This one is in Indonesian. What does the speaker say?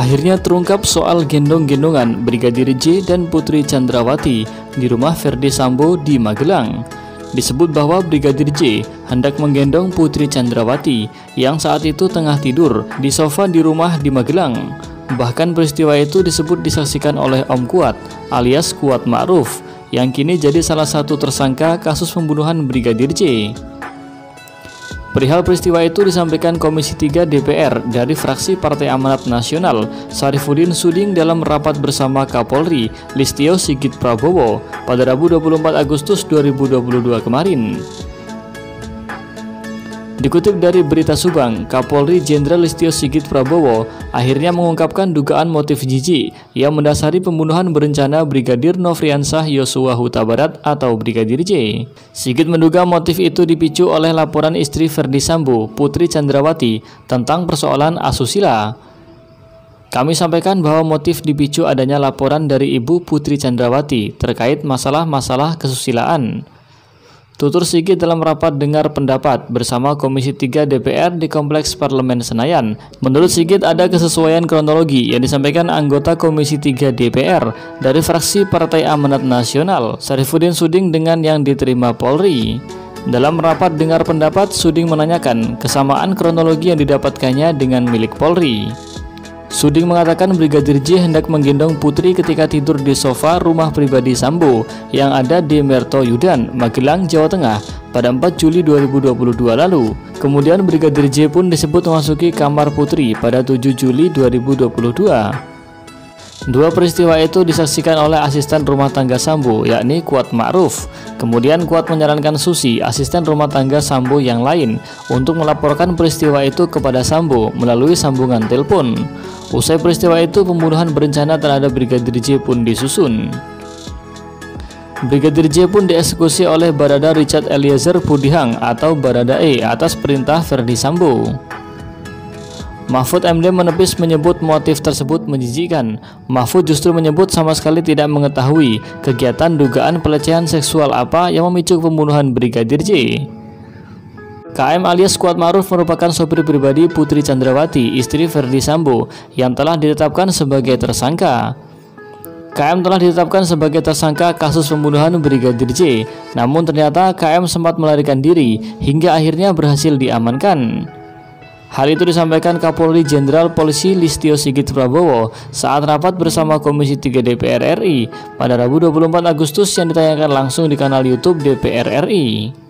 Akhirnya terungkap soal gendong-gendongan Brigadir J dan Putri Chandrawati di rumah Ferdy Sambo di Magelang. Disebut bahwa Brigadir J hendak menggendong Putri Chandrawati yang saat itu tengah tidur di sofa di rumah di Magelang. Bahkan peristiwa itu disebut disaksikan oleh Om Kuat alias Kuat Ma'ruf yang kini jadi salah satu tersangka kasus pembunuhan Brigadir J. Perihal peristiwa itu disampaikan Komisi 3 DPR dari fraksi Partai Amanat Nasional Syarifuddin Suding dalam rapat bersama Kapolri Listio Sigit Prabowo pada Rabu 24 Agustus 2022 kemarin. Dikutip dari Berita Subang, Kapolri Jenderal Listio Sigit Prabowo akhirnya mengungkapkan dugaan motif jijik yang mendasari pembunuhan berencana Brigadir Nofriansah Yosua Huta Barat atau Brigadir J. Sigit menduga motif itu dipicu oleh laporan istri Ferdy Sambo, Putri Chandrawati, tentang persoalan asusila. Kami sampaikan bahwa motif dipicu adanya laporan dari ibu Putri Chandrawati terkait masalah-masalah kesusilaan. Tutur Sigit dalam rapat dengar pendapat bersama Komisi 3 DPR di Kompleks Parlemen Senayan. Menurut Sigit ada kesesuaian kronologi yang disampaikan anggota Komisi 3 DPR dari fraksi Partai Amanat Nasional Syarifuddin Suding dengan yang diterima Polri. Dalam rapat dengar pendapat, Suding menanyakan kesamaan kronologi yang didapatkannya dengan milik Polri. Suding mengatakan Brigadir J hendak menggendong Putri ketika tidur di sofa rumah pribadi Sambo yang ada di Mertoyudan, Magelang, Jawa Tengah pada 4 Juli 2022 lalu. Kemudian Brigadir J pun disebut memasuki kamar Putri pada 7 Juli 2022. Dua peristiwa itu disaksikan oleh asisten rumah tangga Sambo, yakni Kuat Ma'ruf. Kemudian Kuat menyarankan Susi, asisten rumah tangga Sambo yang lain, untuk melaporkan peristiwa itu kepada Sambo melalui sambungan telepon. Usai peristiwa itu, pembunuhan berencana terhadap Brigadir J pun disusun. Brigadir J pun dieksekusi oleh Barada Richard Eliezer Pudihang atau Baradae atas perintah Ferdy Sambo. Mahfud MD menepis menyebut motif tersebut menjijikkan. Mahfud justru menyebut sama sekali tidak mengetahui kegiatan dugaan pelecehan seksual apa yang memicu pembunuhan Brigadir J. KM alias Kuat Ma'ruf merupakan sopir pribadi Putri Chandrawati, istri Ferdy Sambo, yang telah ditetapkan sebagai tersangka. KM telah ditetapkan sebagai tersangka kasus pembunuhan Brigadir J. Namun ternyata KM sempat melarikan diri hingga akhirnya berhasil diamankan. Hal itu disampaikan Kapolri Jenderal Polisi Listio Sigit Prabowo saat rapat bersama Komisi 3 DPR RI pada Rabu 24 Agustus yang ditayangkan langsung di kanal YouTube DPR RI.